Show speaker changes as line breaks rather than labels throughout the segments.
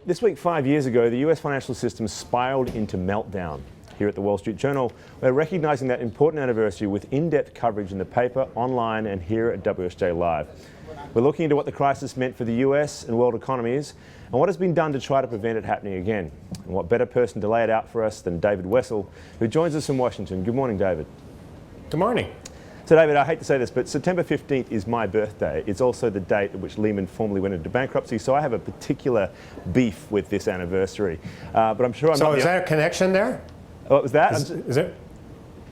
This week, 5 years ago, the US financial system spiraled into meltdown. Here at the Wall Street Journal, we're recognising that important anniversary with in-depth coverage in the paper, online and here at WSJ Live. We're looking into what the crisis meant for the US and world economies and what has been done to try to prevent it happening again. And what better person to lay it out for us than David Wessel, who joins us from Washington. Good morning, David.
Good morning.
So David, I hate to say this, but September 15th is my birthday. It's also the date at which Lehman formally went into bankruptcy, so I have a particular beef with this anniversary. But I'm sure I'm not...
So is there a connection there?
What was that?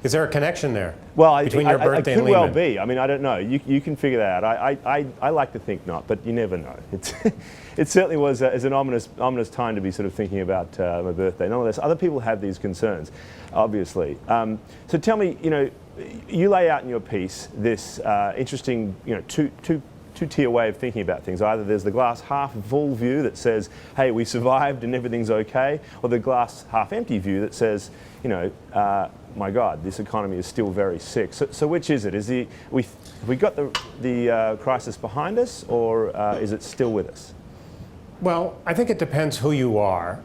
Is there a connection there?
Well,
between your birthday and
Lehman? It could well be. I mean, I don't know. You can figure that out. I like to think not, but you never know. It certainly was an ominous time to be sort of thinking about my birthday. Nonetheless, other people have these concerns, obviously. So tell me, you lay out in your piece this interesting, two-tier way of thinking about things. Either there's the glass half full view that says, hey, we survived and everything's okay, or the glass half empty view that says, my God, this economy is still very sick. So which is it? Have we got the crisis behind us, or is it still with us?
Well, I think it depends who you are.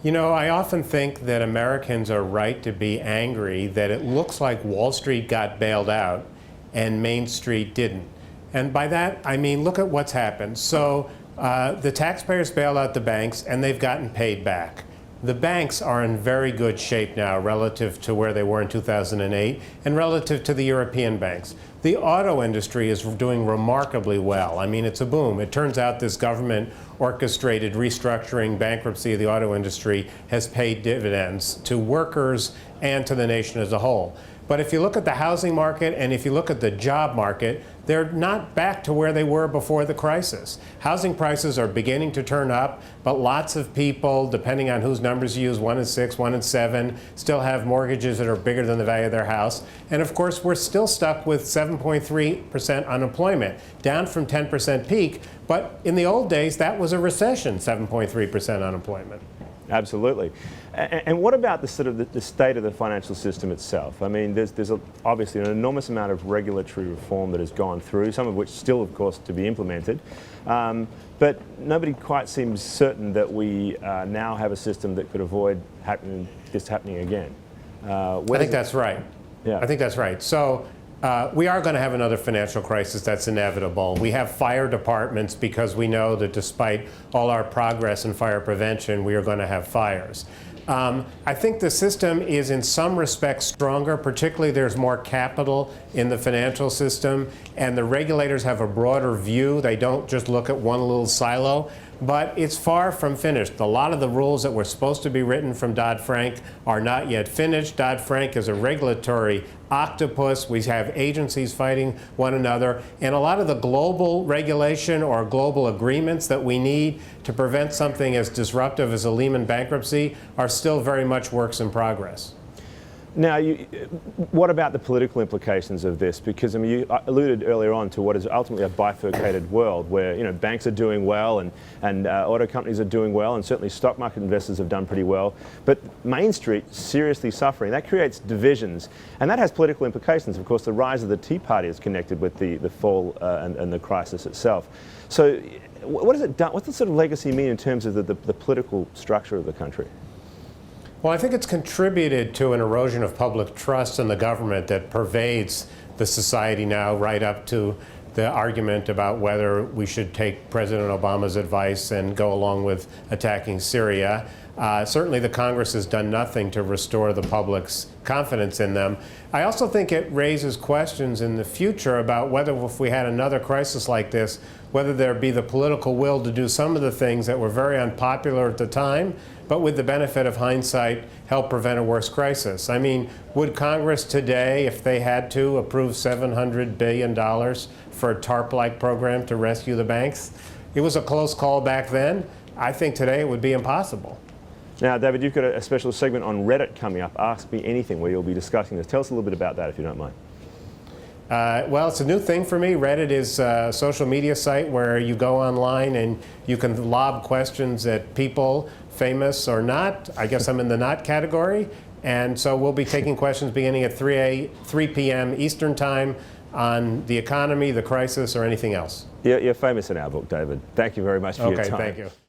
I often think that Americans are right to be angry that it looks like Wall Street got bailed out and Main Street didn't. And by that, I mean, look at what's happened. So the taxpayers bailed out the banks and they've gotten paid back. The banks are in very good shape now relative to where they were in 2008 and relative to the European banks. The auto industry is doing remarkably well. I mean, it's a boom. It turns out this government-orchestrated restructuring bankruptcy of the auto industry has paid dividends to workers and to the nation as a whole. But if you look at the housing market and if you look at the job market, they're not back to where they were before the crisis. Housing prices are beginning to turn up, but lots of people, depending on whose numbers you use, 1 in 6, 1 in 7, still have mortgages that are bigger than the value of their house. And of course, we're still stuck with 7.3% unemployment, down from 10% peak. But in the old days, that was a recession, 7.3% unemployment.
Absolutely. And what about the state of the financial system itself? I mean, there's obviously an enormous amount of regulatory reform that has gone through, some of which still, of course, to be implemented. But nobody quite seems certain that we now have a system that could avoid this happening again.
I think that's right.
Yeah.
I think that's right. So we are going to have another financial crisis. That's inevitable. We have fire departments because we know that despite all our progress in fire prevention, we are going to have fires. I think the system is in some respects stronger, particularly there's more capital in the financial system, and the regulators have a broader view. They don't just look at one little silo. But it's far from finished. A lot of the rules that were supposed to be written from Dodd-Frank are not yet finished. Dodd-Frank is a regulatory octopus. We have agencies fighting one another. And a lot of the global regulation or global agreements that we need to prevent something as disruptive as a Lehman bankruptcy are still very much works in progress.
Now, what about the political implications of this? Because I mean, you alluded earlier on to what is ultimately a bifurcated world where banks are doing well and auto companies are doing well, and certainly stock market investors have done pretty well. But Main Street seriously suffering. That creates divisions, and that has political implications. Of course, the rise of the Tea Party is connected with the fall and the crisis itself. So, what has it done? What's the sort of legacy mean in terms of the political structure of the country?
Well, I think it's contributed to an erosion of public trust in the government that pervades the society now, right up to the argument about whether we should take President Obama's advice and go along with attacking Syria. Certainly the Congress has done nothing to restore the public's confidence in them. I also think it raises questions in the future about whether, if we had another crisis like this, whether there'd be the political will to do some of the things that were very unpopular at the time, but with the benefit of hindsight, help prevent a worse crisis. I mean, would Congress today, if they had to, approve $700 billion for a TARP-like program to rescue the banks? It was a close call back then. I think today it would be impossible.
Now, David, you've got a special segment on Reddit coming up, Ask Me Anything, where you'll be discussing this. Tell us a little bit about that, if you don't mind.
Well, it's a new thing for me. Reddit is a social media site where you go online and you can lob questions at people, famous or not. I guess I'm in the not category. And so we'll be taking questions beginning at 3 p.m. Eastern Time on the economy, the crisis, or anything else.
You're famous in our book, David. Thank you very much for your time.
Okay, thank you.